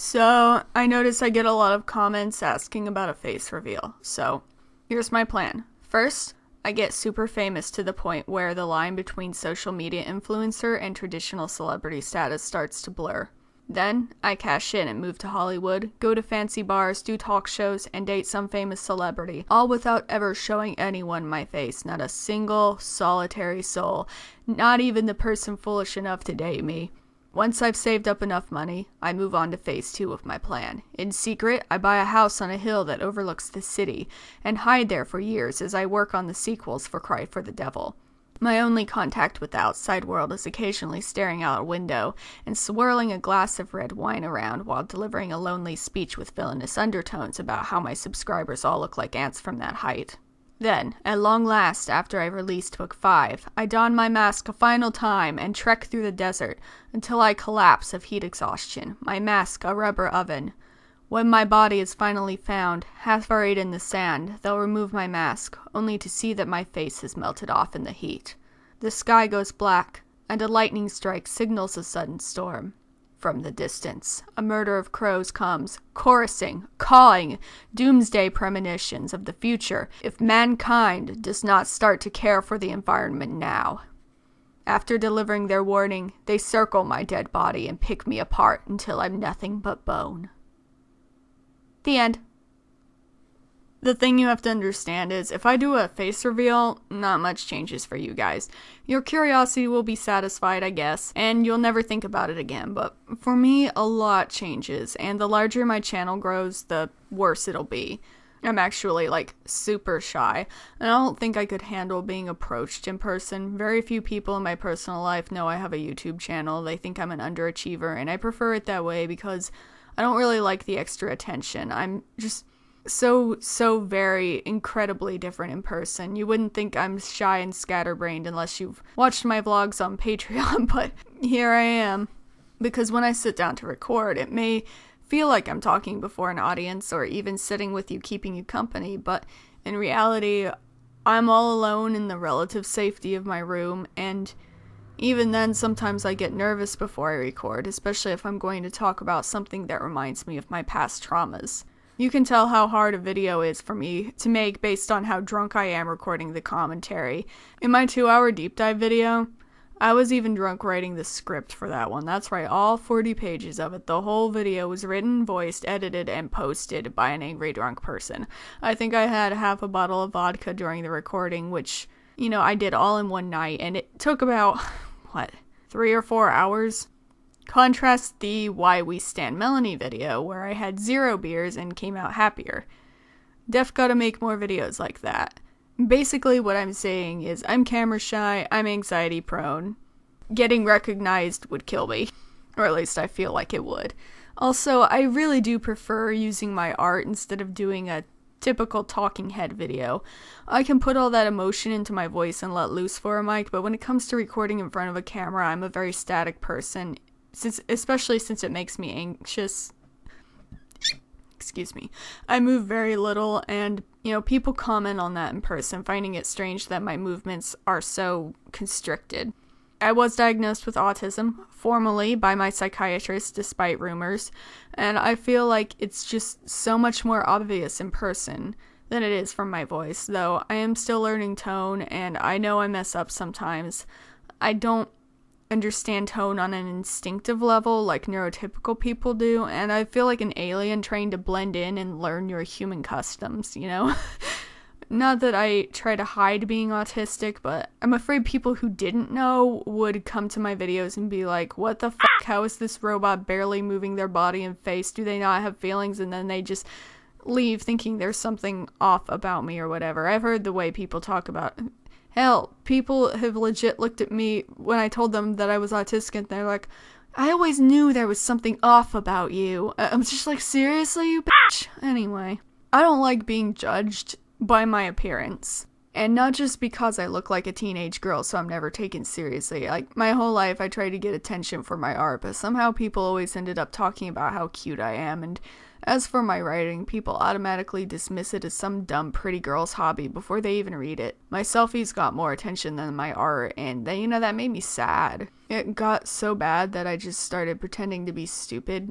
So, I notice I get a lot of comments asking about a face reveal. So, here's my plan. First, I get super famous to the point where the line between social media influencer and traditional celebrity status starts to blur. Then, I cash in and move to Hollywood, go to fancy bars, do talk shows, and date some famous celebrity, all without ever showing anyone my face, not a single, solitary soul, not even the person foolish enough to date me. Once I've saved up enough money, I move on to phase 2 of my plan. In secret, I buy a house on a hill that overlooks the city, and hide there for years as I work on the sequels for Cry for the Devil. My only contact with the outside world is occasionally staring out a window and swirling a glass of red wine around while delivering a lonely speech with villainous undertones about how my subscribers all look like ants from that height. Then, at long last, after I've released Book 5, I don my mask a final time and trek through the desert until I collapse of heat exhaustion, my mask a rubber oven. When my body is finally found, half buried in the sand, they'll remove my mask, only to see that my face has melted off in the heat. The sky goes black, and a lightning strike signals a sudden storm. From the distance, a murder of crows comes, chorusing, cawing, doomsday premonitions of the future if mankind does not start to care for the environment now. After delivering their warning, they circle my dead body and pick me apart until I'm nothing but bone. The end. The thing you have to understand is, if I do a face reveal, not much changes for you guys. Your curiosity will be satisfied, I guess, and you'll never think about it again, but for me, a lot changes, and the larger my channel grows, the worse it'll be. I'm actually, super shy, and I don't think I could handle being approached in person. Very few people in my personal life know I have a YouTube channel. They think I'm an underachiever, and I prefer it that way because I don't really like the extra attention. I'm just so very incredibly different in person. You wouldn't think I'm shy and scatterbrained unless you've watched my vlogs on Patreon, but here I am. Because when I sit down to record, it may feel like I'm talking before an audience or even sitting with you keeping you company, but in reality, I'm all alone in the relative safety of my room, and even then, sometimes I get nervous before I record, especially if I'm going to talk about something that reminds me of my past traumas. You can tell how hard a video is for me to make based on how drunk I am recording the commentary. In my 2-hour deep dive video, I was even drunk writing the script for that one. That's right, all 40 pages of it. The whole video was written, voiced, edited, and posted by an angry drunk person. I think I had half a bottle of vodka during the recording, which, I did all in one night, and it took about, 3 or 4 hours? Contrast the Why We Stand Melanie video, where I had 0 beers and came out happier. Def gotta make more videos like that. Basically what I'm saying is I'm camera shy, I'm anxiety prone. Getting recognized would kill me. Or at least I feel like it would. Also, I really do prefer using my art instead of doing a typical talking head video. I can put all that emotion into my voice and let loose for a mic, but when it comes to recording in front of a camera, I'm a very static person. Especially since it makes me anxious. Excuse me. I move very little, and, people comment on that in person, finding it strange that my movements are so constricted. I was diagnosed with autism, formally, by my psychiatrist, despite rumors, and I feel like it's just so much more obvious in person than it is from my voice, though I am still learning tone, and I know I mess up sometimes. I don't understand tone on an instinctive level like neurotypical people do, and I feel like an alien trying to blend in and learn your human customs, Not that I try to hide being autistic, but I'm afraid people who didn't know would come to my videos and be like, what the fuck, how is this robot barely moving their body and face? Do they not have feelings? And then they just leave thinking there's something off about me or whatever. I've heard the way people talk about Hell, people have legit looked at me when I told them that I was autistic, and they're like, I always knew there was something off about you. I'm just like, seriously, you bitch? Anyway, I don't like being judged by my appearance. And not just because I look like a teenage girl, so I'm never taken seriously. Like, my whole life I tried to get attention for my art, but somehow people always ended up talking about how cute I am, and as for my writing, people automatically dismiss it as some dumb pretty girl's hobby before they even read it. My selfies got more attention than my art, and then, that made me sad. It got so bad that I just started pretending to be stupid,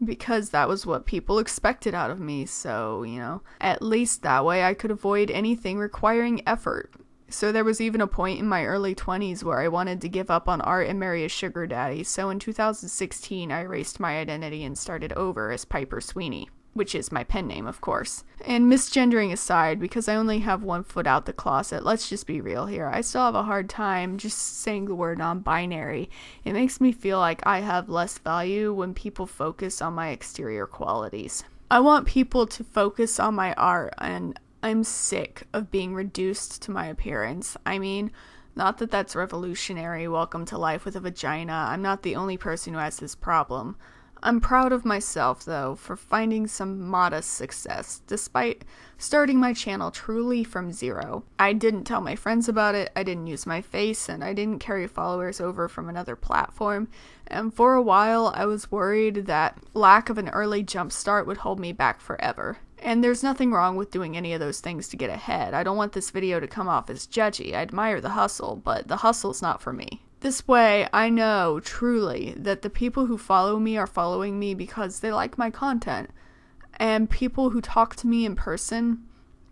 because that was what people expected out of me. So, at least that way I could avoid anything requiring effort. So there was even a point in my early 20s where I wanted to give up on art and marry a sugar daddy. So in 2016, I erased my identity and started over as Piper Sweeney, which is my pen name, of course. And misgendering aside, because I only have one foot out the closet, let's just be real here. I still have a hard time just saying the word non-binary. It makes me feel like I have less value when people focus on my exterior qualities. I want people to focus on my art, and I'm sick of being reduced to my appearance. I mean, not that that's revolutionary. Welcome to life with a vagina. I'm not the only person who has this problem. I'm proud of myself, though, for finding some modest success, despite starting my channel truly from zero. I didn't tell my friends about it, I didn't use my face, and I didn't carry followers over from another platform. And for a while, I was worried that lack of an early jump start would hold me back forever. And there's nothing wrong with doing any of those things to get ahead. I don't want this video to come off as judgy. I admire the hustle, but the hustle's not for me. This way, I know, truly, that the people who follow me are following me because they like my content. And people who talk to me in person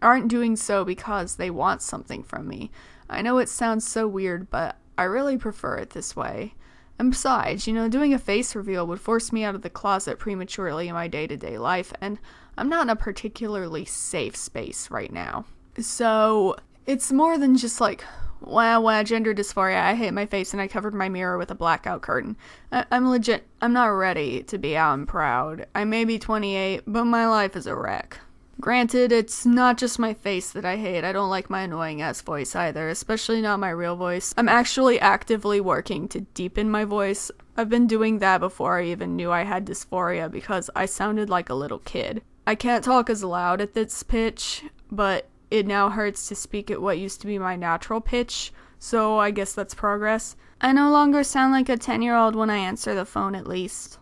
aren't doing so because they want something from me. I know it sounds so weird, but I really prefer it this way. And besides, doing a face reveal would force me out of the closet prematurely in my day-to-day life, and I'm not in a particularly safe space right now. So, it's more than just like, wow, gender dysphoria, I hate my face and I covered my mirror with a blackout curtain. I'm not ready to be out and proud. I may be 28, but my life is a wreck. Granted, it's not just my face that I hate. I don't like my annoying ass voice either, especially not my real voice. I'm actually actively working to deepen my voice. I've been doing that before I even knew I had dysphoria because I sounded like a little kid. I can't talk as loud at this pitch, but it now hurts to speak at what used to be my natural pitch, so I guess that's progress. I no longer sound like a 10-year-old when I answer the phone, at least.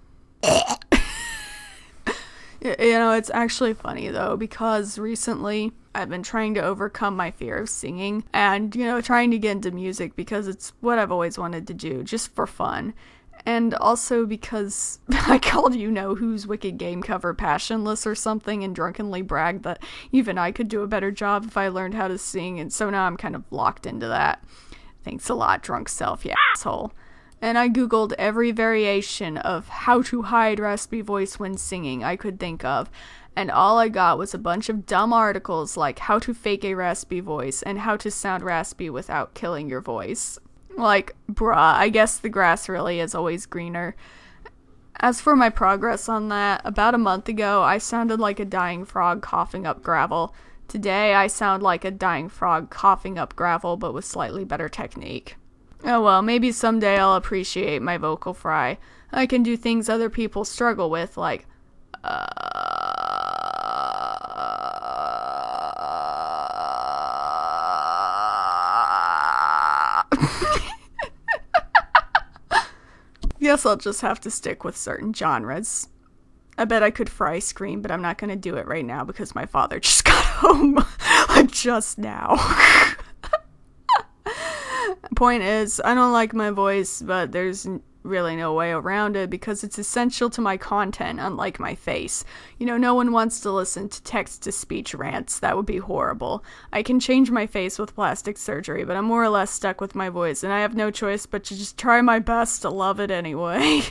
It's actually funny though, because recently I've been trying to overcome my fear of singing and, trying to get into music because it's what I've always wanted to do, just for fun. And also because I called who's Wicked Game cover passionless or something and drunkenly bragged that even I could do a better job if I learned how to sing, and so now I'm kind of locked into that. Thanks a lot, drunk self, you asshole. And I googled every variation of how to hide raspy voice when singing I could think of, and all I got was a bunch of dumb articles like how to fake a raspy voice and how to sound raspy without killing your voice. Like, bruh, I guess the grass really is always greener. As for my progress on that, about a month ago, I sounded like a dying frog coughing up gravel. Today, I sound like a dying frog coughing up gravel, but with slightly better technique. Oh well, maybe someday I'll appreciate my vocal fry. I can do things other people struggle with, like, Guess I'll just have to stick with certain genres. I bet I could fry scream, but I'm not gonna do it right now because my father just got home, like just now. Point is, I don't like my voice, but there's really no way around it because it's essential to my content, unlike my face. No one wants to listen to text-to-speech rants. That would be horrible. I can change my face with plastic surgery, but I'm more or less stuck with my voice, and I have no choice but to just try my best to love it anyway.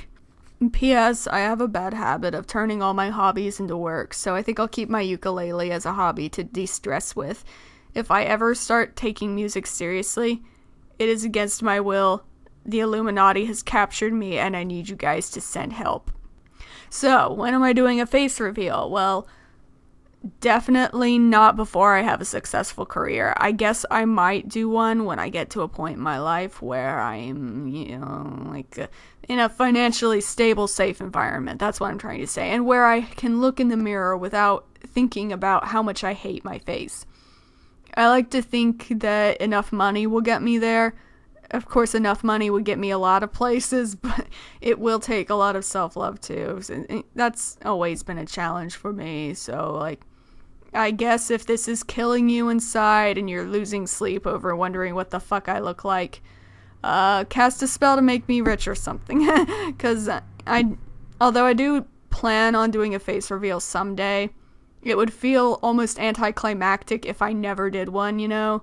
P.S. I have a bad habit of turning all my hobbies into work, so I think I'll keep my ukulele as a hobby to de-stress with. If I ever start taking music seriously, it is against my will. The Illuminati has captured me, and I need you guys to send help. So, when am I doing a face reveal? Well, definitely not before I have a successful career. I guess I might do one when I get to a point in my life where I'm, in a financially stable, safe environment. That's what I'm trying to say. And where I can look in the mirror without thinking about how much I hate my face. I like to think that enough money will get me there. Of course, enough money would get me a lot of places, but it will take a lot of self-love too. And that's always been a challenge for me. So, I guess if this is killing you inside and you're losing sleep over wondering what the fuck I look like, cast a spell to make me rich or something. Because although I do plan on doing a face reveal someday. It would feel almost anticlimactic if I never did one, you know?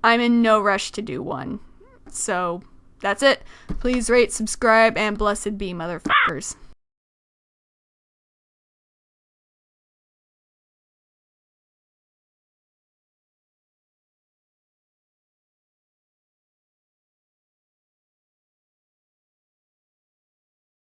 I'm in no rush to do one. So, that's it. Please rate, subscribe, and blessed be, motherfuckers.